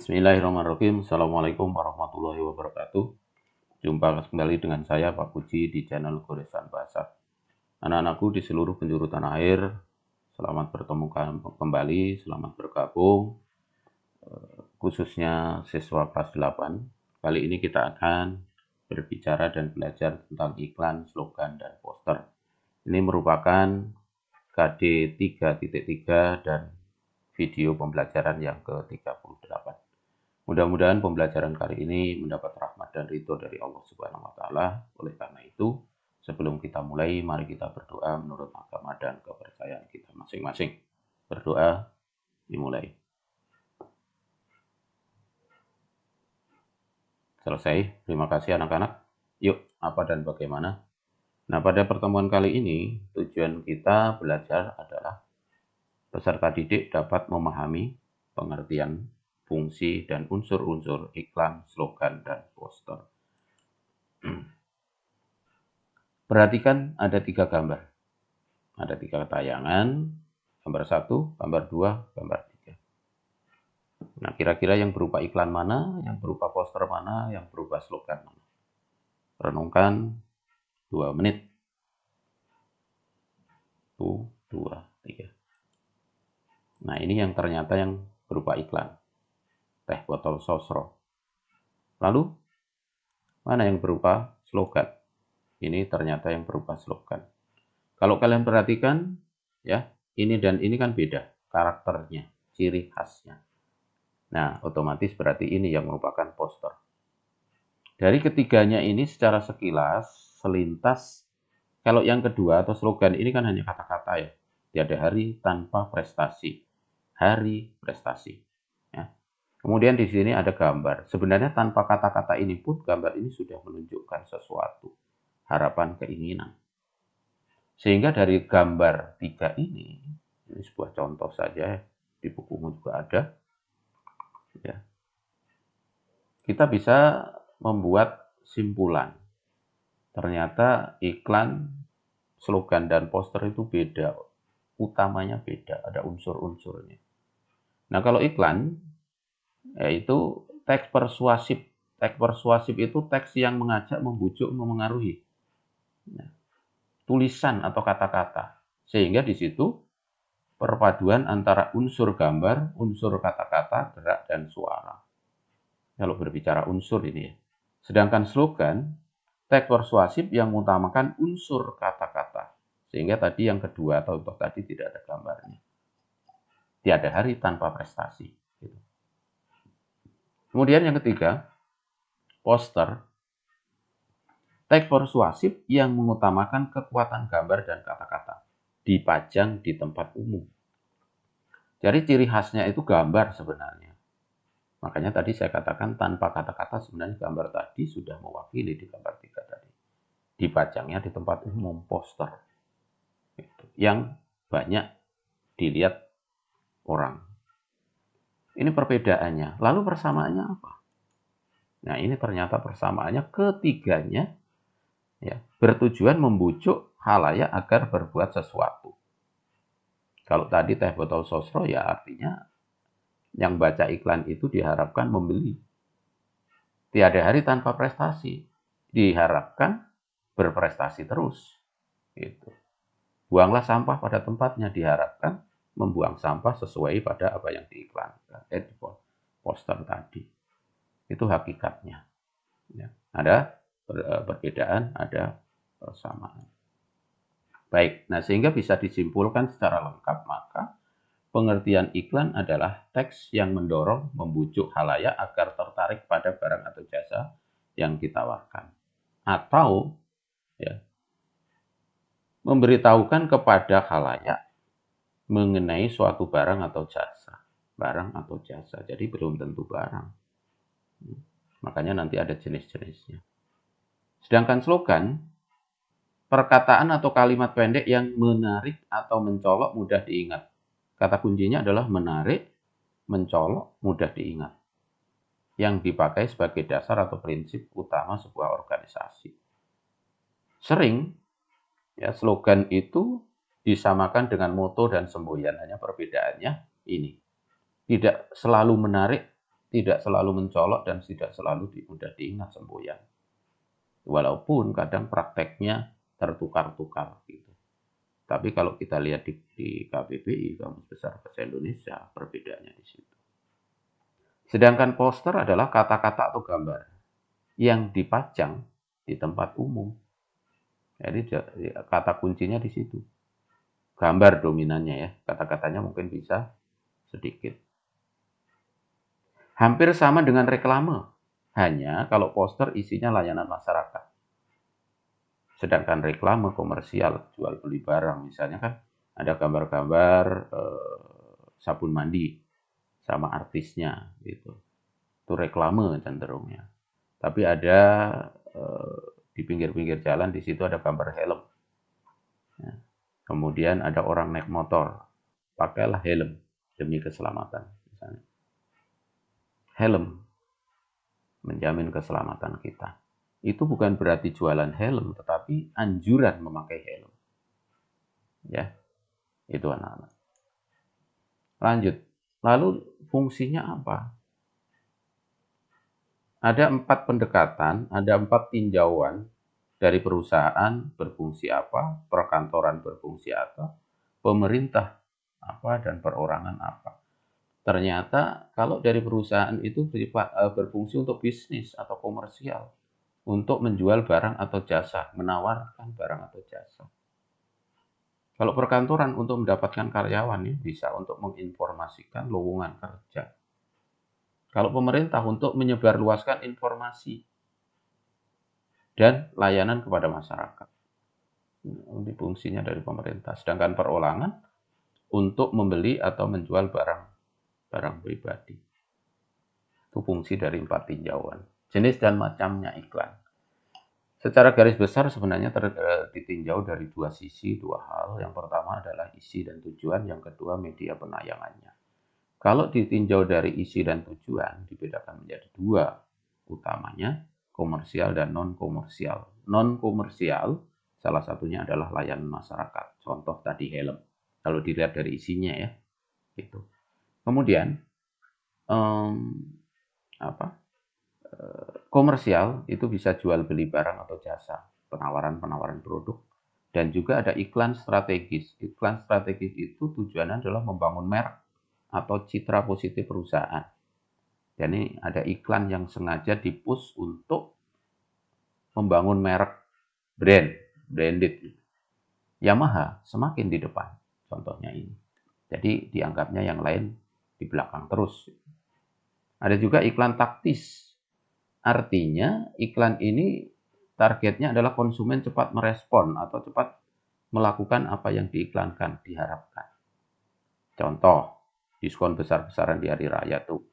Bismillahirrahmanirrahim. Assalamualaikum warahmatullahi wabarakatuh. Jumpa kembali dengan saya Pak Puji di channel Goresan Bahasa. Anak-anakku di seluruh penjuru tanah air, selamat bertemu kembali, selamat bergabung. Khususnya siswa kelas 8. Kali ini kita akan berbicara dan belajar tentang iklan, slogan, dan poster. Ini merupakan KD 3.3 dan video pembelajaran yang ke-38. Mudah-mudahan pembelajaran kali ini mendapat rahmat dan ridho dari Allah Subhanahu wa taala. Oleh karena itu, sebelum kita mulai, mari kita berdoa menurut agama dan kepercayaan kita masing-masing. Berdoa dimulai. Selesai. Terima kasih anak-anak. Yuk, apa dan bagaimana? Nah, pada pertemuan kali ini, tujuan kita belajar adalah peserta didik dapat memahami pengertian, fungsi, dan unsur-unsur iklan, slogan, dan poster. Perhatikan ada 3 gambar. Ada 3 tayangan, gambar 1, gambar 2, gambar 3. Nah, kira-kira yang berupa iklan mana, yang berupa poster mana, yang berupa slogan mana? Renungkan 2 menit. 1, 2, 3. Nah, ini yang ternyata yang berupa iklan. Teh botol sosro. Lalu, mana yang berupa slogan? Ini ternyata yang berupa slogan. Kalau kalian perhatikan, ya, ini dan ini kan beda karakternya, ciri khasnya. Nah, otomatis berarti ini yang merupakan poster. Dari ketiganya ini secara sekilas, selintas, kalau yang kedua atau slogan ini kan hanya kata-kata ya. Tiada hari tanpa prestasi. Hari prestasi. Ya. Kemudian di sini ada gambar. Sebenarnya tanpa kata-kata ini pun gambar ini sudah menunjukkan sesuatu. Harapan, keinginan. Sehingga dari gambar 3 ini sebuah contoh saja, di bukumu juga ada, ya, kita bisa membuat simpulan. Ternyata iklan, slogan, dan poster itu beda. Utamanya beda, ada unsur-unsurnya. Nah, kalau iklan, yaitu teks persuasif. Teks persuasif itu teks yang mengajak, membujuk, memengaruhi. Nah, tulisan atau kata-kata. Sehingga di situ perpaduan antara unsur gambar, unsur kata-kata, gerak, dan suara. Kalau berbicara unsur ini ya. Sedangkan slogan, teks persuasif yang mengutamakan unsur kata-kata. Sehingga tadi yang kedua atau tadi tidak ada gambarnya. Tiada hari tanpa prestasi. Kemudian yang ketiga, poster. Teks persuasif yang mengutamakan kekuatan gambar dan kata-kata. Dipajang di tempat umum. Jadi ciri khasnya itu gambar sebenarnya. Makanya tadi saya katakan tanpa kata-kata sebenarnya gambar tadi sudah mewakili di gambar 3 tadi. Dipajangnya di tempat umum, poster. Yang banyak dilihat orang. Ini perbedaannya. Lalu persamaannya apa? Nah, ini ternyata persamaannya ketiganya ya, bertujuan membujuk khalayak agar berbuat sesuatu. Kalau tadi teh botol sosro ya artinya yang baca iklan itu diharapkan membeli. Tiada hari tanpa prestasi. Diharapkan berprestasi terus. Gitu. Buanglah sampah pada tempatnya, diharapkan membuang sampah sesuai pada apa yang diiklankan. Di poster tadi. Itu hakikatnya. Ya. Ada perbedaan, ada persamaan. Baik, nah sehingga bisa disimpulkan secara lengkap, maka pengertian iklan adalah teks yang mendorong, membujuk khalayak agar tertarik pada barang atau jasa yang ditawarkan. Atau ya, memberitahukan kepada khalayak mengenai suatu barang atau jasa. Barang atau jasa, jadi belum tentu barang. Makanya nanti ada jenis-jenisnya. Sedangkan slogan, perkataan atau kalimat pendek yang menarik atau mencolok mudah diingat. Kata kuncinya adalah menarik, mencolok, mudah diingat. Yang dipakai sebagai dasar atau prinsip utama sebuah organisasi. Sering, ya, slogan itu disamakan dengan moto dan semboyan. Hanya perbedaannya ini. Tidak selalu menarik, tidak selalu mencolok dan tidak selalu mudah diingat semboyan. Walaupun kadang prakteknya tertukar-tukar gitu. Tapi kalau kita lihat di KBBI, Kamus Besar Bahasa Indonesia, perbedaannya di situ. Sedangkan poster adalah kata-kata atau gambar yang dipajang di tempat umum. Jadi kata kuncinya di situ. Gambar dominannya ya, kata-katanya mungkin bisa sedikit. Hampir sama dengan reklame, hanya kalau poster isinya layanan masyarakat. Sedangkan reklame komersial, jual beli barang, misalnya kan ada gambar-gambar sabun mandi sama artisnya gitu. Itu reklame cenderungnya. Tapi ada di pinggir-pinggir jalan, di situ ada gambar helm. Ya. Kemudian ada orang naik motor, pakailah helm demi keselamatan. Misalnya. Helm menjamin keselamatan kita. Itu bukan berarti jualan helm, tetapi anjuran memakai helm. Ya, itu anak-anak. Lanjut. Lalu fungsinya apa? Ada 4 pendekatan, ada 4 tinjauan dari perusahaan berfungsi apa, perkantoran berfungsi apa, pemerintah apa, dan perorangan apa. Ternyata kalau dari perusahaan itu berfungsi untuk bisnis atau komersial, untuk menjual barang atau jasa, menawarkan barang atau jasa. Kalau perkantoran untuk mendapatkan karyawan, ya, bisa untuk menginformasikan lowongan kerja. Kalau pemerintah untuk menyebarluaskan informasi dan layanan kepada masyarakat. Ini fungsinya dari pemerintah. Sedangkan perorangan untuk membeli atau menjual barang pribadi. Itu fungsi dari 4 tinjauan. Jenis dan macamnya iklan. Secara garis besar sebenarnya ditinjau dari 2 sisi, 2 hal. Yang pertama adalah isi dan tujuan, yang kedua media penayangannya. Kalau ditinjau dari isi dan tujuan, dibedakan menjadi 2 utamanya, komersial dan non-komersial. Non-komersial, salah satunya adalah layanan masyarakat. Contoh tadi helm. Kalau dilihat dari isinya ya, gitu. Kemudian komersial itu bisa jual beli barang atau jasa, penawaran produk, dan juga ada iklan strategis. Iklan strategis itu tujuannya adalah membangun merek atau citra positif perusahaan. Jadi ada iklan yang sengaja dipush untuk membangun merek branded. Yamaha semakin di depan, contohnya ini. Jadi dianggapnya yang lain di belakang terus. Ada juga iklan taktis. Artinya iklan ini targetnya adalah konsumen cepat merespon atau cepat melakukan apa yang diiklankan, diharapkan. Contoh, diskon besar-besaran di hari raya tuh.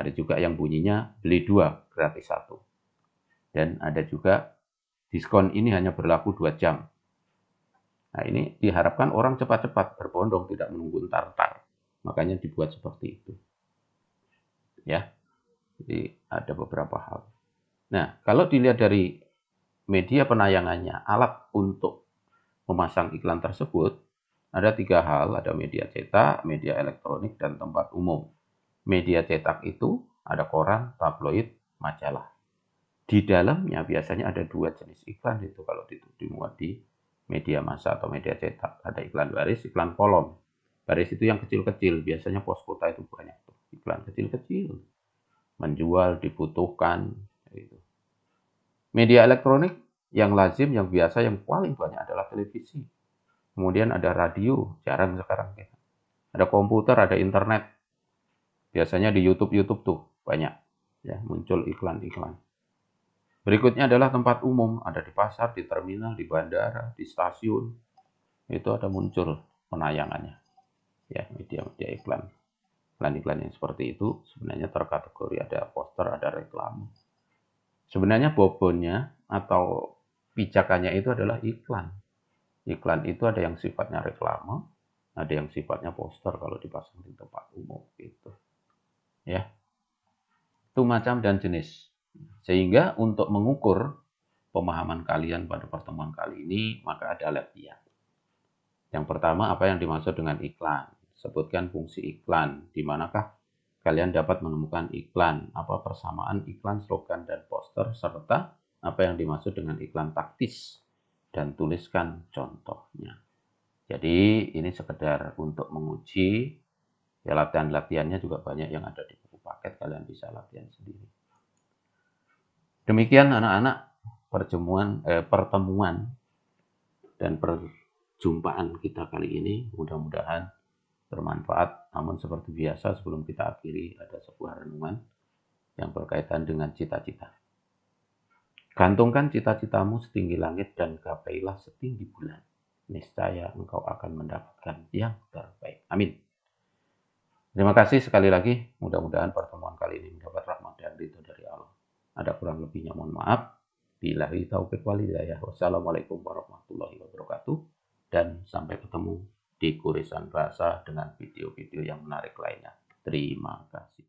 Ada juga yang bunyinya beli 2 gratis 1. Dan ada juga diskon ini hanya berlaku 2 jam. Nah, ini diharapkan orang cepat-cepat berbondong, tidak menunggu entar-entar. Makanya dibuat seperti itu. Ya. Jadi ada beberapa hal. Nah, kalau dilihat dari media penayangannya, alat untuk memasang iklan tersebut, ada 3 hal, ada media cetak, media elektronik, dan tempat umum. Media cetak itu ada koran, tabloid, majalah. Di dalamnya biasanya ada 2 jenis iklan itu kalau dimuat di media massa atau media cetak. Ada iklan baris, iklan kolom. Baris itu yang kecil-kecil, biasanya pos kota itu banyak tuh. Iklan kecil-kecil. Menjual, dibutuhkan. Gitu. Media elektronik yang lazim, yang biasa, yang paling banyak adalah televisi. Kemudian ada radio, jarang sekarang. Ada komputer, ada internet. Biasanya di YouTube tuh banyak ya muncul iklan-iklan. Berikutnya adalah tempat umum, ada di pasar, di terminal, di bandara, di stasiun. Itu ada muncul penayangannya. Ya, media-media iklan. Iklan-iklan yang seperti itu sebenarnya terkategori ada poster, ada reklame. Sebenarnya bobonnya atau pijakannya itu adalah iklan. Iklan itu ada yang sifatnya reklame, ada yang sifatnya poster kalau dipasang di tempat umum gitu. Ya. Itu macam dan jenis. Sehingga untuk mengukur pemahaman kalian pada pertemuan kali ini, maka ada latihan. Yang pertama, apa yang dimaksud dengan iklan? Sebutkan fungsi iklan. Di manakah kalian dapat menemukan iklan, apa persamaan iklan, slogan, dan poster, serta apa yang dimaksud dengan iklan taktis, dan tuliskan contohnya. Jadi ini sekedar untuk menguji, ya latihan-latihannya juga banyak yang ada di buku paket, kalian bisa latihan sendiri. Demikian anak-anak pertemuan dan perjumpaan kita kali ini, mudah-mudahan bermanfaat. Namun seperti biasa sebelum kita akhiri ada sebuah renungan yang berkaitan dengan cita-cita. Gantungkan cita-citamu setinggi langit dan gapailah setinggi bulan. Niscaya engkau akan mendapatkan yang terbaik. Amin. Terima kasih sekali lagi. Mudah-mudahan pertemuan kali ini mendapat rahmat dan ridho dari Allah. Ada kurang lebihnya mohon maaf. Billahi taufiq wal hidayah. Wassalamualaikum warahmatullahi wabarakatuh. Dan sampai ketemu di Kurisan Bahasa dengan video-video yang menarik lainnya. Terima kasih.